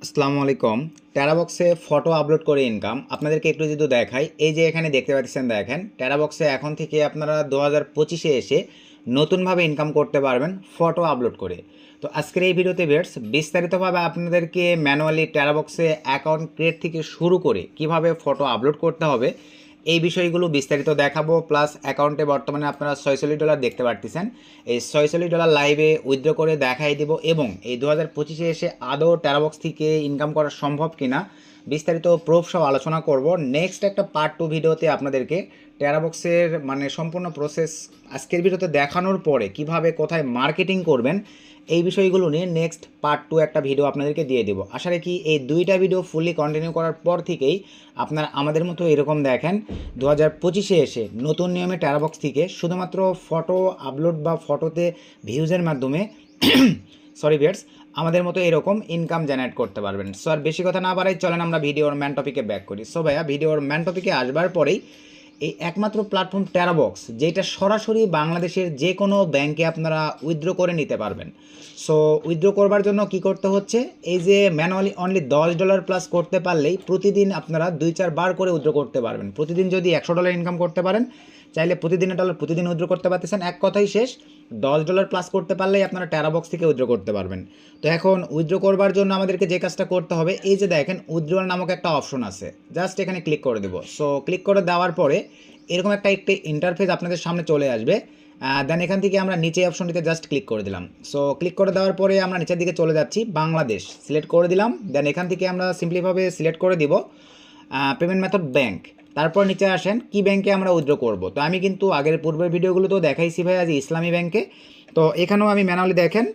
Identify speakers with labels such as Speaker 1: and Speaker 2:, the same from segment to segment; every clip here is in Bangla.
Speaker 1: আসসালামু আলাইকুম। টেরাবক্সে ফটো আপলোড করে ইনকাম আপনাদেরকে একটু যদি দেখাই, এই যে এখানে দেখতে পাচ্ছেন, দেখেন টেরাবক্সে এখন থেকে আপনারা 2025-এ এসে নতুনভাবে ইনকাম করতে পারবেন ফটো আপলোড করে। তো আজকের এই ভিডিওতে ভিউয়ার্স বিস্তারিতভাবে আপনাদেরকে ম্যানুয়ালি টেরাবক্সে অ্যাকাউন্ট ক্রিয়েট থেকে শুরু করে কিভাবে ফটো আপলোড করতে হবে এই বিষয়গুলো বিস্তারিত দেখাবো। প্লাস অ্যাকাউন্টে বর্তমানে আপনারা $46 দেখতে পারতেছেন, এই $46 লাইভে উইথড্র করে দেখাই দিব এবং এই 2025-এ এসে আদৌ টেরাবক্স থেকে ইনকাম করা সম্ভব কিনা বিস্তারিত প্রুফ সব আলোচনা করব। নেক্সট একটা পার্ট 2 ভিডিওতে আপনাদেরকে টেরাবক্সের মানে সম্পূর্ণ প্রসেস আজকের ভিডিওতে দেখানোর পরে কিভাবে কোথায় মার্কেটিং করবেন এই বিষয়গুলো নিয়ে নেক্সট পার্ট 2 একটা ভিডিও আপনাদেরকে দিয়ে দেবো। আশা রাখি এই দুইটা ভিডিও ফুললি কন্টিনিউ করার পর থেকেই আপনারা আমাদের মতো এরকম দেখেন 2025-এ এসে নতুন নিয়মে টেরাবক্স থেকে শুধুমাত্র ফটো আপলোড বা ফটোতে ভিউজের মাধ্যমে সরি ভিউয়ার্স আমাদের মতো এরকম ইনকাম জেনারেট করতে পারবেন। সো আর বেশি কথা না বাড়াই, চলেন আমরা ভিডিওর ম্যান টপিকে ব্যাক করি। সো ভাইয়া ভিডিওর ম্যান টপিকে আসবার পরেই এই একমাত্র প্ল্যাটফর্ম টেরাবক্স যেটা সরাসরি বাংলাদেশের যে কোনো ব্যাংকে আপনারা উইথড্র করে নিতে পারবেন। সো উইথড্র করবার জন্য কি করতে হচ্ছে, এই যে ম্যানুয়ালি অনলি $10 প্লাস করতে পারলেই প্রতিদিন আপনারা 2-4 বার করে উইথড্র করতে পারবেন। প্রতিদিন যদি $100 ইনকাম করতে পারেন, চাইলে প্রতিদিনের ডলার প্রতিদিন উইথড্র করতে পারতেছেন। এক কথাই শেষ, $10 প্লাস করতে পারলেই আপনারা টেরাবক্স থেকে উইথড্র করতে পারবেন। তো এখন উইথড্র করবার জন্য আমাদেরকে যে কাজটা করতে হবে, এই যে দেখেন উইথড্রয়াল নামক একটা অপশন আছে, জাস্ট এখানে ক্লিক করে দেবো। সো ক্লিক করে দেওয়ার পরে এরকম একটি ইন্টারফেস আপনাদের সামনে চলে আসবে। দেন এখান থেকে আমরা নিচে অপশনটিতে জাস্ট ক্লিক করে দিলাম। সো ক্লিক করে দেওয়ার পরে আমরা নিচের দিকে চলে যাচ্ছি, বাংলাদেশ সিলেক্ট করে দিলাম। দেন এখান থেকে আমরা সিম্পলিভাবে সিলেক্ট করে দিব পেমেন্ট মেথড ব্যাঙ্ক। তারপর নিচে আসেন কি ব্যাংকে আমরা উইথড্র করব। তো আমি কিন্তু আগের পূর্বের ভিডিওগুলোতেও দেখাইছি ভাই আজ ইসলামী ব্যাংকে। তো এখানেও আমি ম্যানুয়ালি দেখেন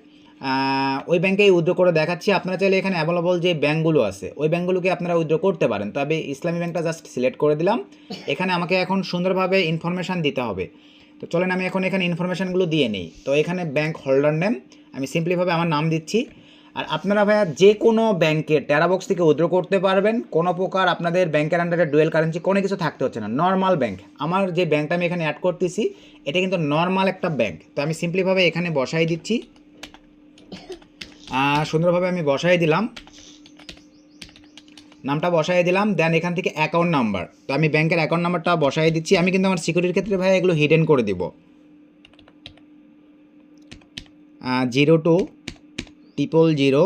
Speaker 1: ওই ব্যাংকেই উইথড্র করে দেখাচ্ছি। আপনারা চাইলে এখানে অ্যাভেলেবল যে ব্যাঙ্কগুলো আছে ওই ব্যাঙ্কগুলোকে আপনারা উইথড্র করতে পারেন। তবে ইসলামী ব্যাংকটা জাস্ট সিলেক্ট করে দিলাম। এখানে আমাকে এখন সুন্দরভাবে ইনফরমেশান দিতে হবে। তো চলেন আমি এখন এখানে ইনফরমেশানগুলো দিয়ে নিই। তো এখানে ব্যাংক হোল্ডার নেম আমি সিম্পলিভাবে আমার নাম দিচ্ছি। আর আপনারা ভাইয়া যে কোনো ব্যাংকে টেরাবক্স থেকে উইথড্র করতে পারবেন, কোনো প্রকার আপনাদের ব্যাংকের আন্ডারে ডুয়েল কারেন্সি কোনো কিছু থাকতে হচ্ছে না, নর্মাল ব্যাংক। আমার যে ব্যাংকটা আমি এখানে অ্যাড করতেছি এটা কিন্তু নর্মাল একটা ব্যাংক। তো আমি সিম্পলিভাবে এখানে বসাই দিচ্ছি, সুন্দরভাবে আমি বসাই দিলাম, নামটা বসাই দিলাম। দেন এখান থেকে অ্যাকাউন্ট নাম্বার, তো আমি ব্যাংকের অ্যাকাউন্ট নাম্বারটা বসাই দিচ্ছি। আমি কিন্তু আমার সিকিউরিটির ক্ষেত্রে ভাই এগুলো হিডেন করে দিব। 0200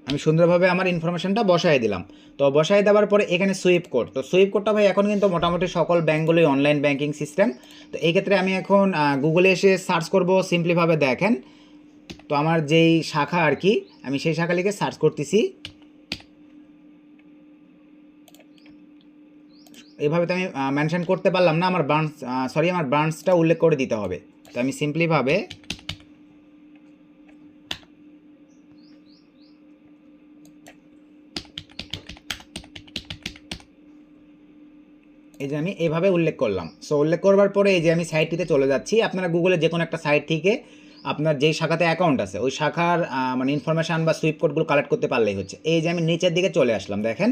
Speaker 1: আমি সুন্দরভাবে আমার ইনফরমেশনটা বসাই দিলাম। তো বসাই দেওয়ার পরে এখানে সুইপ কোড, তো সুইপ কোডটা ভাই এখন কিন্তু মোটামুটি সকল ব্যাঙ্কগুলোই অনলাইন ব্যাঙ্কিং সিস্টেম। তো এই ক্ষেত্রে আমি এখন গুগলে এসে সার্চ করব সিম্পলিভাবে দেখেন। তো আমার যেই শাখা আর কি আমি সেই শাখা লিখে সার্চ করতেছি। এইভাবে তো আমি মেনশন করতে পারলাম না, আমার আমার ব্রাঞ্চটা উল্লেখ করে দিতে হবে। তো আমি সিম্পলিভাবে এই যে আমি এইভাবে উল্লেখ করলাম। সো উল্লেখ করবার পরে এই যে আমি সাইটটিতে চলে যাচ্ছি। আপনারা গুগলে যে কোনো একটা সাইট থেকে আপনার যেই শাখাতে অ্যাকাউন্ট আছে ওই শাখার মানে ইনফরমেশান বা সুইপ কোডগুলো কালেক্ট করতে পারলেই হচ্ছে। এই যে আমি নিচের দিকে চলে আসলাম, দেখেন।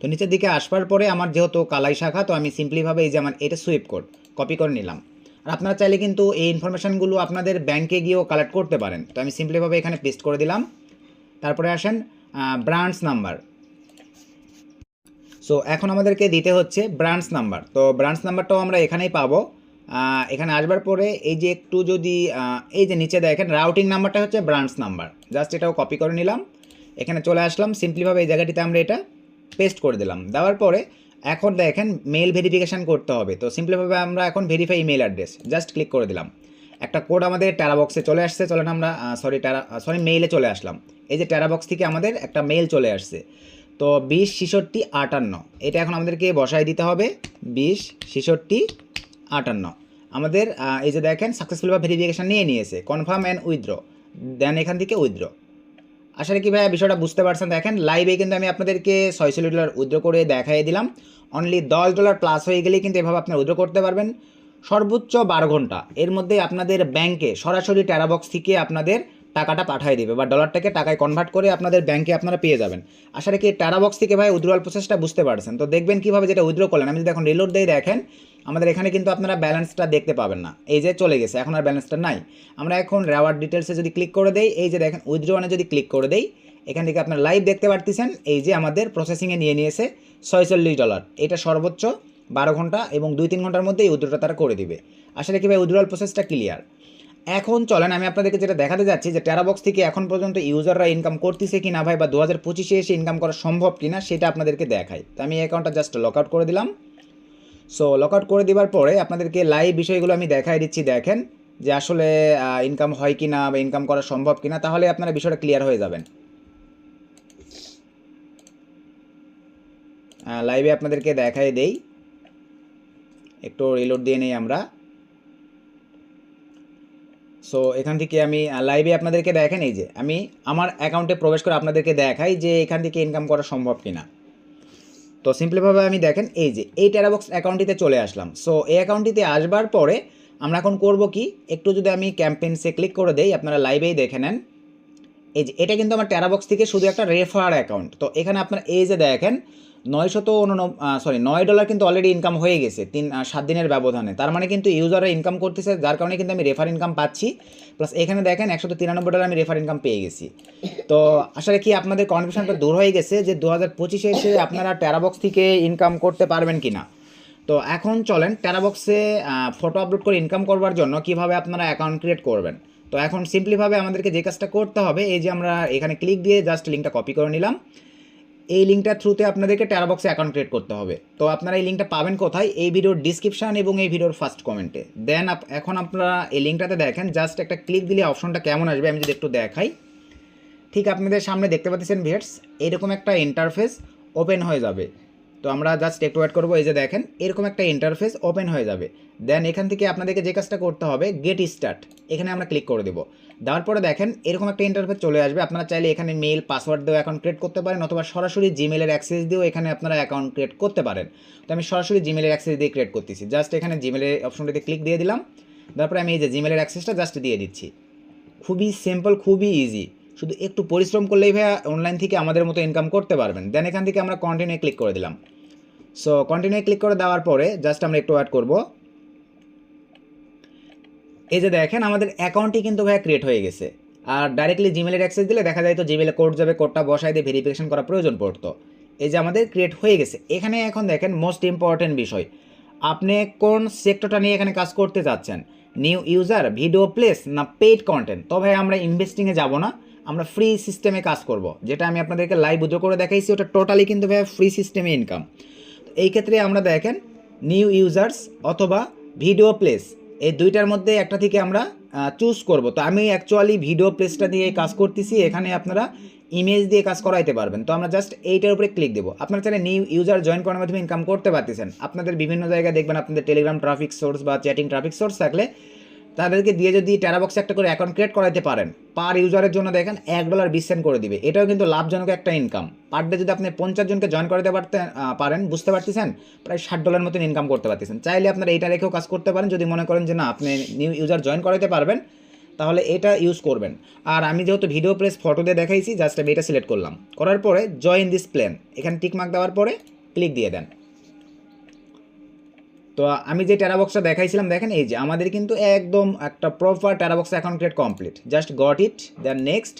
Speaker 1: তো নিচের দিকে আসবার পরে আমার যেহেতু কালাই শাখা, তো আমি সিম্পলিভাবে এই যে আমার এটা সুইপ কোড কপি করে নিলাম। আর আপনারা চাইলে কিন্তু এই ইনফরমেশানগুলো আপনাদের ব্যাংকে গিয়েও কালেক্ট করতে পারেন। তো আমি সিম্পলিভাবে এখানে পেস্ট করে দিলাম। তারপরে আসেন ব্রাঞ্চ নাম্বার। সো এখন আমাদেরকে দিতে হচ্ছে ব্রাঞ্চ নাম্বার। তো ব্রাঞ্চ নাম্বারটাও আমরা এখানেই পাবো। এখানে আসবার পরে এই যে একটু যদি এই যে নিচে দেখেন রাউটিং নাম্বারটা হচ্ছে ব্রাঞ্চ নাম্বার, জাস্ট এটাও কপি করে নিলাম। এখানে চলে আসলাম, সিম্পলিভাবে এই জায়গাটিতে আমরা এটা পেস্ট করে দিলাম। দেওয়ার পরে এখন দেখেন মেল ভেরিফিকেশান করতে হবে। তো সিম্পলিভাবে আমরা এখন verify email address just click করে দিলাম। একটা কোড আমাদের টেরাবক্সে চলে আসছে। চলেন আমরা মেইলে চলে আসলাম। এই যে টেরাবক্স থেকে আমাদের একটা মেল চলে আসছে। তো 20 66 58 এটা এখন আমাদেরকে বসায় দিতে হবে। 20 66 58 আমাদের এই যে দেখেন সাকসেসফুল ভেরিফিকেশান নিয়ে নিয়েছে, কনফার্ম অ্যান্ড উইথড্র। দেন এখান থেকে উইথড্র। আসলে কি ভাইয়া বিষয়টা বুঝতে পারছেন? দেখেন লাইভে কিন্তু আমি আপনাদেরকে $46 উইথড্র করে দেখাই দিলাম। অনলি $10 প্লাস হয়ে গেলেই কিন্তু এভাবে আপনারা উইথড্র করতে পারবেন। সর্বোচ্চ 12 ঘন্টা এর মধ্যে আপনাদের ব্যাংকে সরাসরি টেরাবক্স থেকে আপনাদের টাকাটা পাঠিয়ে দিবে বা ডলারটাকে টাকায় কনভার্ট করে আপনাদের ব্যাংকে আপনারা পেয়ে যাবেন। আসলে কি টেরাবক্স থেকে ভাই উইথড্রয়াল প্রসেসটা বুঝতে পারছেন। তো দেখবেন কীভাবে যেটা উইথড্র করলেন, আমি যদি এখন রিলোড দিয়ে দেখেন আমাদের এখানে কিন্তু আপনারা ব্যালেন্সটা দেখতে পাবেন না, এই যে চলে গেছে, এখন আর ব্যালেন্সটা নাই। আমরা এখন রেওয়ার্ড ডিটেলসে যদি ক্লিক করে দেই, এই যে দেখেন উইথড্রোয়ানে যদি ক্লিক করে দেই, এখান থেকে আপনার লাইভ দেখতে পারতেছেন এই যে আমাদের প্রসেসিংয়ে নিয়ে নিয়েছে $46। এটা সর্বোচ্চ 12 ঘন্টা এবং 2-3 ঘন্টার মধ্যে এই উইথড্রটা তারা করে দিবে। আসলে কি ভাই উইথড্রয়াল প্রসেসটা ক্লিয়ার। এখন চলেন আমি আপনাদেরকে যেটা দেখাতে যাচ্ছি যে টেরাবক্স থেকে এখন পর্যন্ত ইউজাররা ইনকাম করতেছে কি না ভাই, বা 2025-এ এসে ইনকাম করা সম্ভব কি না সেটা আপনাদেরকে দেখাই। তো আমি অ্যাকাউন্টটা জাস্ট লক আউট করে দিলাম। সো লক আউট করে দেওয়ার পরে আপনাদেরকে লাইভ বিষয়গুলো আমি দেখাই দিচ্ছি, দেখেন যে আসলে ইনকাম হয় কি না বা ইনকাম করা সম্ভব কি না, তাহলে আপনারা বিষয়টা ক্লিয়ার হয়ে যাবেন। লাইভে আপনাদেরকে দেখাই দেই, একটু রিলোড দিয়ে নেই আমরা। সো এখান থেকে আমি লাইভে আপনাদেরকে দেখেন এই যে আমি আমার অ্যাকাউন্টে প্রবেশ করে আপনাদেরকে দেখাই যে এখান থেকে ইনকাম করা সম্ভব কিনা। তো সিম্পলিভাবে আমি দেখেন এই যে এই টেরাবক্স অ্যাকাউন্টটিতে চলে আসলাম। সো এই অ্যাকাউন্টটিতে আসবার পরে আমরা এখন করব কি, একটু যদি আমি ক্যাম্পেইনসে ক্লিক করে দেই, আপনারা লাইভেই দেখে নেন এই যে এটা কিন্তু আমার টেরাবক্স থেকে শুধু একটা রেফার অ্যাকাউন্ট। তো এখানে আপনারা এই যে দেখেন $9 কিন্তু অলরেডি ইনকাম হয়ে গেছে 7 দিনের ব্যবধানে। তার মানে কিন্তু ইউজাররা ইনকাম করতেছে, যার কারণে কিন্তু আমি রেফার ইনকাম পাচ্ছি। প্লাস এখানে দেখেন $193 আমি রেফার ইনকাম পেয়ে গেছি। তো আসলে কি আপনাদের কনফিউশনটা দূর হয়ে গেছে যে 2025-এ এসে আপনারা টেরাবক্স থেকে ইনকাম করতে পারবেন কি না। তো এখন চলেন টেরাবক্সে ফটো আপলোড করে ইনকাম করবার জন্য কিভাবে আপনারা অ্যাকাউন্ট ক্রিয়েট করবেন। তো এখন সিম্পলিভাবে আমাদেরকে যে কাজটা করতে হবে, এই যে আমরা এখানে ক্লিক দিয়ে জাস্ট লিঙ্কটা কপি করে নিলাম, এই লিঙ্কটার থ্রুতে আপনাদেরকে টেরাবক্সে অ্যাকাউন্ট ক্রিয়েট করতে হবে। তো আপনারা এই লিঙ্কটা পাবেন কোথায়, এই ভিডিওর ডিসক্রিপশান এবং এই ভিডিওর ফার্স্ট কমেন্টে। দেন এখন আপনারা এই লিঙ্কটাতে দেখেন জাস্ট একটা ক্লিক দিলে অপশনটা কেমন আসবে আমি যদি একটু দেখাই, ঠিক আপনাদের সামনে দেখতে পাচ্ছেন ভিউয়ার্স এরকম একটা ইন্টারফেস ওপেন হয়ে যাবে। তো আমরা জাস্ট একটু ওয়েট করবো, এই যে দেখেন এরকম একটা ইন্টারফেস ওপেন হয়ে যাবে। দেন এখান থেকে আপনাদেরকে যে কাজটা করতে হবে গেট স্টার্ট, এখানে আমরা ক্লিক করে দেবো। দেওয়ার পরে দেখেন এরকম একটা ইন্টারফেস চলে আসবে। আপনারা চাইলে এখানে মেল পাসওয়ার্ড দিয়েও অ্যাকাউন্ট ক্রিয়েট করতে পারেন, অথবা সরাসরি জিমেলের অ্যাক্সেস দিয়েও এখানে আপনারা অ্যাকাউন্ট ক্রিয়েট করতে পারেন। তো আমি সরাসরি জিমেলের অ্যাক্সেস দিয়ে ক্রিয়েট করতেছি, জাস্ট এখানে জিমেলের অপশনটিতে ক্লিক দিয়ে দিলাম। তারপরে আমি এই যে জিমেলের অ্যাক্সেসটা জাস্ট দিয়ে দিচ্ছি। খুবই সিম্পল, খুবই ইজি, শুধু একটু পরিশ্রম করলেই ভাইয়া অনলাইন থেকে আমাদের মতো ইনকাম করতে পারবেন। দেন এখান থেকে আমরা কন্টিনিউ ক্লিক করে দিলাম। সো কন্টিনিউ ক্লিক করে দেওয়ার পরে জাস্ট আমরা একটু অ্যাড করব। এই যে দেখেন আমাদের অ্যাকাউন্টটি কিন্তু ভাইয়া ক্রিয়েট হয়ে গেছে। আর ডাইরেক্টলি জিমেলের অ্যাক্সেস দিলে দেখা যায় তো জিমেলে কোড যাবে, কোডটা বসাই দিয়ে ভেরিফিকেশন করা প্রয়োজন পড়তো। এই যে আমাদের ক্রিয়েট হয়ে গেছে। এখানে এখন দেখেন মোস্ট ইম্পর্টেন্ট বিষয়, আপনি কোন সেক্টরটা নিয়ে এখানে কাজ করতে চাচ্ছেন, নিউ ইউজার, ভিডিও প্লেস না পেইড কন্টেন্ট। তো ভাই আমরা ইনভেস্টিংয়ে যাব না, আমরা ফ্রি সিস্টেমে কাজ করব। যেটা আমি আপনাদেরকে লাইভ উইথড্র করে দেখাইছি ওটা টোটালি কিন্তু ভাই ফ্রি সিস্টেমে ইনকাম। এই ক্ষেত্রে আমরা দেখেন নিউ ইউজার্স অথবা ভিডিও প্লেস, এই দুইটার মধ্যে একটা থেকে আমরা চুজ করব। তো আমি অ্যাকচুয়ালি ভিডিও প্লেসটা দিয়ে কাজ করতেছি, এখানে আপনারা ইমেজ দিয়ে কাজ করাইতে পারবেন। তো আমরা জাস্ট এইটার উপরে ক্লিক দেবো। আপনারা চাইলে নিউ ইউজার জয়েন করার মাধ্যমে ইনকাম করতে পারতেছেন। আপনাদের বিভিন্ন জায়গায় দেখবেন আপনাদের টেলিগ্রাম ট্রাফিক সোর্স বা চ্যাটিং ট্রাফিক সোর্স থাকলে তাদেরকে দিয়ে যদি টেরাবক্সে একটা করে অ্যাকাউন্ট ক্রিয়েট করাতে পারেন, পার ইউজারের জন্য দেখেন $1 সেন্ট করে দিবে। এটাও কিন্তু লাভজনক একটা ইনকাম। পার ডে যদি আপনি 50 জনকে জয়েন করাতে পারেন, বুঝতে পারতেছেন প্রায় $60 মতন ইনকাম করতে পারতেছেন। চাইলে আপনারা এইটা রেখেও কাজ করতে পারেন, যদি মনে করেন যে না আপনি নিউ ইউজার জয়েন করাতে পারবেন তাহলে এটা ইউজ করবেন। আর আমি যেহেতু ভিডিও প্লেস ফটো দিয়ে দেখাইছি, জাস্ট আমি এটা সিলেক্ট করলাম, করার পরে জয়েন দিস প্ল্যান এখানে টিকমার্ক দেওয়ার পরে ক্লিক দিয়ে দেন। তো আমি যে টেরাবক্সটা দেখাইছিলাম দেখেন এই যে আমাদের কিন্তু একদম একটা proper TeraBox account create complete. Just got it, then next,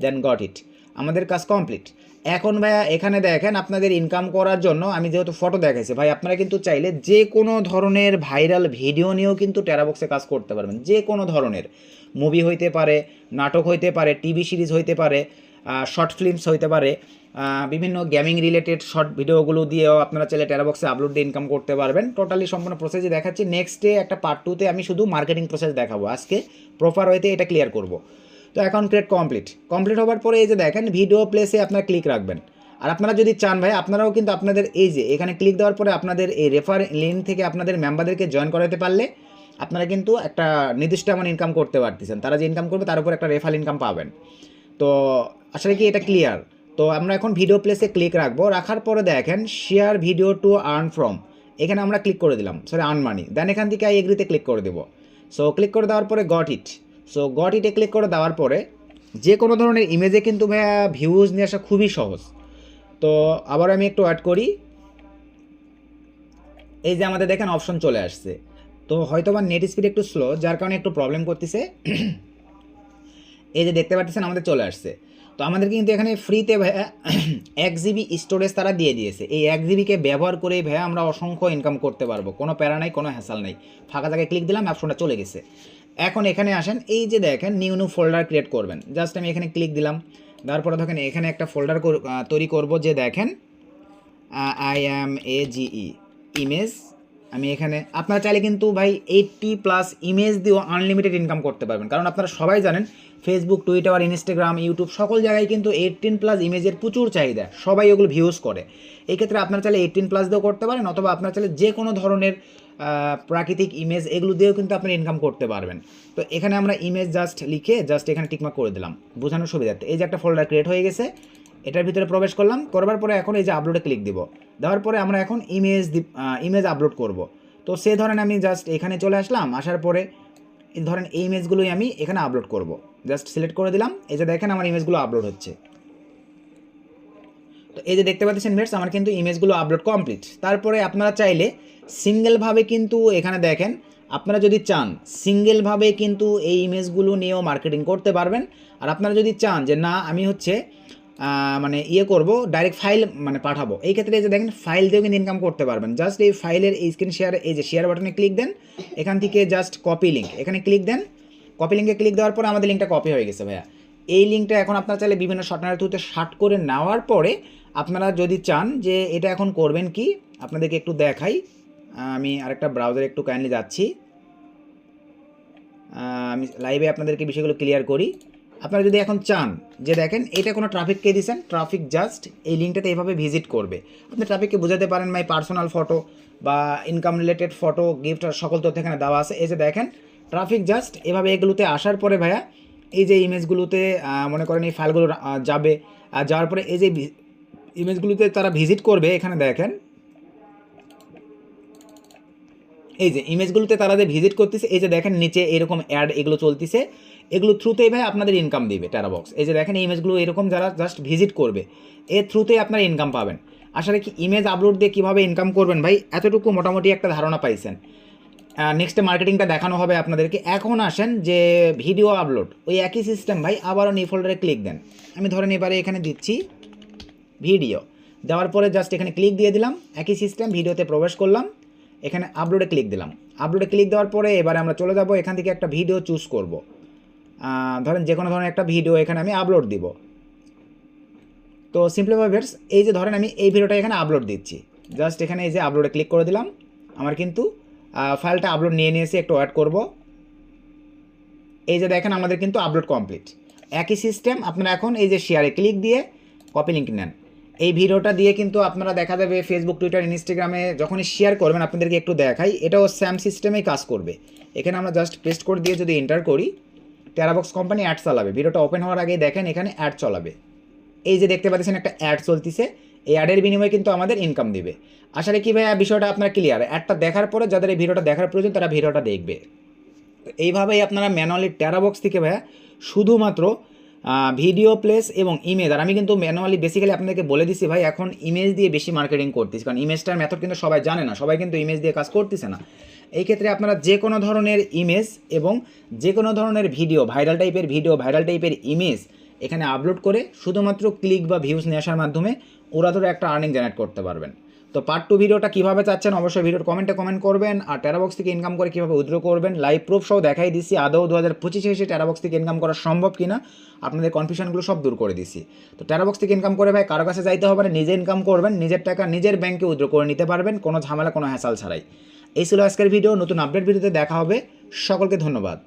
Speaker 1: then got it, আমাদের কাজ কমপ্লিট। এখন ভাইয়া এখানে দেখেন আপনাদের ইনকাম করার জন্য আমি যেহেতু ফটো দেখাইছি, ভাই আপনারা কিন্তু চাইলে যে কোনো ধরনের ভাইরাল ভিডিও নিয়েও কিন্তু টেরাবক্সে কাজ করতে পারবেন। যে কোনো ধরনের মুভি হইতে পারে, নাটক হইতে পারে, টিভি সিরিজ হইতে পারে, শর্ট ফিল্মস হইতে পারে, বিভিন্ন গেমিং রিলেটেড শর্ট ভিডিওগুলো দিয়েও আপনারা চাইলে টেরাবক্সে আপলোড দিয়ে ইনকাম করতে পারবেন। টোটালি সম্পূর্ণ প্রসেসই দেখাচ্ছি। নেক্সটে একটা পার্ট 2-তে আমি শুধু মার্কেটিং প্রসেস দেখাবো, আজকে প্রপার ওয়েতে এটা ক্লিয়ার করব। তো অ্যাকাউন্ট ক্রিয়েট কমপ্লিট হওয়ার পরে এই যে দেখেন ভিডিও প্লেসে আপনারা ক্লিক রাখবেন। আর আপনারা যদি চান ভাই আপনারাও কিন্তু আপনাদের এই যে এখানে ক্লিক দেওয়ার পরে আপনাদের এই রেফার লিঙ্ক থেকে আপনাদের মেম্বারদেরকে জয়েন করাতে পারলে আপনারা কিন্তু একটা নির্দিষ্ট অ্যামাউন্ট ইনকাম করতে পারতেছেন। তারা যে ইনকাম করবে তার উপর একটা রেফার ইনকাম পাবেন। তো আসলে কি এটা ক্লিয়ার? তো আমরা এখন ভিডিও প্লেসে ক্লিক রাখবো, রাখার পরে দেখেন share video to earn from, এখানে আমরা ক্লিক করে দিলাম, আর্ন মানি। দেন এখান থেকে আই এগ্রিতে ক্লিক করে দেবো। সো ক্লিক করে দেওয়ার পরে গট ইট, সো গট ইটে ক্লিক করে দেওয়ার পরে যে কোনো ধরনের ইমেজে কিন্তু ভাইয়া ভিউজ নিয়ে আসা খুবই সহজ। তো আবার আমি একটু অ্যাড করি, এই যে আমাদের দেখেন অপশন চলে আসছে। তো হয়তো বা নেট স্পিড একটু স্লো, যার কারণে একটু প্রবলেম করতেছে। এই যে দেখতে পাচ্ছেন আমাদের চলে আসছে। তো আমাদেরকে কিন্তু এখানে ফ্রিতে ভাইয়া 1 GB স্টোরেজ তারা দিয়ে দিয়েছে। এই 1 GBকে ব্যবহার করেই ভাইয়া আমরা অসংখ্য ইনকাম করতে পারবো, কোনো প্যারা নাই, কোনো হ্যাসাল নাই। ফাঁকা জায়গায় ক্লিক দিলাম, অপশনটা চলে গেছে। এখন এখানে আসেন, এই যে দেখেন নিউ ফোল্ডার ক্রিয়েট করবেন, জাস্ট আমি এখানে ক্লিক দিলাম। তারপরে দেখেন এখানে একটা ফোল্ডার তৈরি করব, যে দেখেন IMAGE ইমেজ। আমি এখানে আপনারা চাইলে কিন্তু ভাই 80+ ইমেজ দিয়েও আনলিমিটেড ইনকাম করতে পারবেন, কারণ আপনারা সবাই জানেন ফেসবুক, টুইটার, ইনস্টাগ্রাম, ইউটিউব সকল জায়গায় কিন্তু 18+ ইমেজের প্রচুর চাহিদা, সবাই ওগুলো ভিউজ করে। এই ক্ষেত্রে আপনারা চাইলে 18+ দিয়েও করতে পারেন, অথবা আপনারা চাইলে যে কোনো ধরনের প্রাকৃতিক ইমেজ এগুলো দিয়েও কিন্তু আপনি ইনকাম করতে পারবেন। তো এখানে আমরা ইমেজ জাস্ট লিখে জাস্ট এখানে টিকমার্ক করে দিলাম বোঝানোর সুবিধার্থে। এই যে একটা ফোল্ডার ক্রিয়েট হয়ে গেছে, এটার ভিতরে প্রবেশ করলাম, করবার পরে এখন এই যে আপলোডে ক্লিক দিব। দেওয়ার পরে আমরা এখন ইমেজ আপলোড করব। তো সে ধরেন আমি জাস্ট এখানে চলে আসলাম, আসার পরে ধরেন এই ইমেজগুলোই আমি এখানে আপলোড করব। জাস্ট সিলেক্ট করে দিলাম, এই যে দেখেন আমার ইমেজগুলো আপলোড হচ্ছে। তো এই যে দেখতে পাচ্ছেন ভিউয়ার্স, আমার কিন্তু ইমেজগুলো আপলোড কমপ্লিট। তারপরে আপনারা চাইলে সিঙ্গেলভাবে কিন্তু এখানে দেখেন, আপনারা যদি চান সিঙ্গেলভাবে কিন্তু এই ইমেজগুলো নিয়েও মার্কেটিং করতে পারবেন। আর আপনারা যদি চান যে না আমি হচ্ছে মানে করব, ডাইরেক্ট ফাইল মানে পাঠাবো, এই ক্ষেত্রে এই যে দেখেন ফাইল দিয়েও কিন্তু ইনকাম করতে পারবেন। জাস্ট এই ফাইলের এই স্ক্রিন শেয়ার, এই যে শেয়ার বাটনে ক্লিক দেন, এখান থেকে জাস্ট কপি লিঙ্ক, এখানে ক্লিক দেন। কপি লিঙ্কে ক্লিক দেওয়ার পরে আমাদের লিঙ্কটা কপি হয়ে গেছে ভাইয়া। এই লিঙ্কটা এখন আপনারা চাইলে বিভিন্ন শর্টনারের থ্রুতে শার্ট করে নেওয়ার পরে আপনারা যদি চান যে এটা এখন করবেন কি, আপনাদেরকে একটু দেখাই। আমি আরেকটা ব্রাউজারে একটু কাইন্ডলি যাচ্ছি, আমি লাইভে আপনাদেরকে বিষয়গুলো ক্লিয়ার করি। আপনারা যদি এখন চান যে দেখেন এটা কোনো ট্রাফিককে দিয়েছেন, ট্রাফিক জাস্ট এই লিঙ্কটাতে এইভাবে ভিজিট করবে। আপনি ট্রাফিককে বোঝাতে পারেন মাই পার্সোনাল ফটো বা ইনকাম রিলেটেড ফটো, গিফট, সকল তথ্য এখানে দেওয়া আছে। এই যে দেখেন ট্রাফিক জাস্ট এভাবে এগুলোতে আসার পরে ভাইয়া এই যে ইমেজগুলোতে মনে করেন এই ফাইলগুলো যাবে, যাওয়ার পরে এই যে ইমেজগুলোতে তারা ভিজিট করবে। এখানে দেখেন এই যে ইমেজগুলোতে তারা যে ভিজিট করতেছে, এই যে দেখেন নিচে এরকম অ্যাড এগুলো চলতেছে, এগুলো থ্রুতেই ভাই আপনাদের ইনকাম দিবে টেরাবক্স। এই যে দেখেন এই ইমেজগুলো এরকম যারা জাস্ট ভিজিট করবে, এর থ্রুতেই আপনারা ইনকাম পাবেন। আসলে কি ইমেজ আপলোড দিয়ে কীভাবে ইনকাম করবেন ভাই, এতটুকু মোটামুটি একটা ধারণা পাইছেন। নেক্সটে মার্কেটিংটা দেখানো হবে আপনাদেরকে। এখন আসেন যে ভিডিও আপলোড, ওই একই সিস্টেম ভাই, আবারও নিউ ফোল্ডারে ক্লিক দেন। আমি ধরেন এবারে এখানে দিচ্ছি ভিডিও, দেওয়ার পরে জাস্ট এখানে ক্লিক দিয়ে দিলাম, একই সিস্টেম, ভিডিওতে প্রবেশ করলাম, এখানে আপলোডে ক্লিক দিলাম। আপলোডে ক্লিক দেওয়ার পরে এবারে আমরা চলে যাব, এখান থেকে একটা ভিডিও চুজ করব। ধরেন যে কোনো ধরনের একটা ভিডিও এখানে আমি আপলোড দিব। তো সিম্পলিভাবে ভিউয়ার্স, এই যে ধরেন আমি এই ভিডিওটা এখানে আপলোড দিচ্ছি, জাস্ট এখানে এই যে আপলোডে ক্লিক করে দিলাম। আমার কিন্তু ফাইলটা আপলোড নিয়ে নিয়েছি, একটু ওয়েট করব। এই যে দেখেন আমাদের কিন্তু আপলোড কমপ্লিট। একই সিস্টেম, আপনারা এখন এই যে শেয়ারে ক্লিক দিয়ে কপি লিঙ্ক নেন। এই ভিডিওটা দিয়ে কিন্তু আপনারা দেখা যাবে ফেসবুক, টুইটার, ইনস্টাগ্রামে যখনই শেয়ার করবেন, আপনাদেরকে একটু দেখাই, এটাও স্যাম সিস্টেমেই কাজ করবে। এখানে আমরা জাস্ট পেস্ট করে দিয়ে যদি এন্টার করি, টেরাবক্স কোম্পানি অ্যাড চালাবে। ভিডিওটা ওপেন হওয়ার আগে দেখেন এখানে অ্যাড চালাবে। এই যে দেখতে পাচ্ছেন একটা অ্যাড চলতেছে, এই অ্যাডের বিনিময়ে কিন্তু আমাদের ইনকাম দিবে। আসলে কি ভাই বিষয়টা আপনার ক্লিয়ার? অ্যাডটা দেখার পরে যাদের এই ভিডিওটা দেখার প্রয়োজন তারা ভিডিওটা দেখবে। এইভাবেই আপনারা ম্যানুয়ালি টেরাবক্স থেকে ভাইয়া শুধুমাত্র ভিডিও প্লেস এবং ইমেজ, আর আমি কিন্তু ম্যানুয়ালি বেসিক্যালি আপনাদেরকে বলে দিচ্ছি ভাই, এখন ইমেজ দিয়ে বেশি মার্কেটিং করতেছি, কারণ ইমেজটার মেথড কিন্তু সবাই জানে না, সবাই কিন্তু ইমেজ দিয়ে কাজ করতেছে না। এই ক্ষেত্রে আপনারা যে কোনো ধরনের ইমেজ এবং যে কোনো ধরনের ভিডিও, ভাইরাল টাইপের ভিডিও, ভাইরাল টাইপের ইমেজ এখানে আপলোড করে শুধুমাত্র ক্লিক বা ভিউজ নিয়ে আসার মাধ্যমে ওরা ধরে একটা আর্নিং জেনারেট করতে পারবেন। তো পার্ট 2 ভিডিওটা কীভাবে চাচ্ছেন অবশ্যই ভিডিওর কমেন্ট করবেন। আর টেরাবক্স থেকে ইনকাম করে কীভাবে উইথড্র করবেন লাইভ প্রুফ সহ দেখাই দিচ্ছি। আদৌ 2025 এসে টেরাবক্স থেকে ইনকাম করা সম্ভব কিনা আপনাদের কনফিউশনগুলো সব দূর করে দিচ্ছি। তো টেরাবক্স থেকে ইনকাম করে ভাই কারো কাছে যাইতে হবে না, নিজে ইনকাম করবেন, নিজের টাকা নিজের ব্যাংকে উইথড্র করে নিতে পারবেন, কোনো ঝামেলা, কোনো হ্যাসাল ছাড়াই। এই ছিল আজকের ভিডিও। নতুন আপডেট ভিডিওতে দেখা হবে। সকলকে ধন্যবাদ।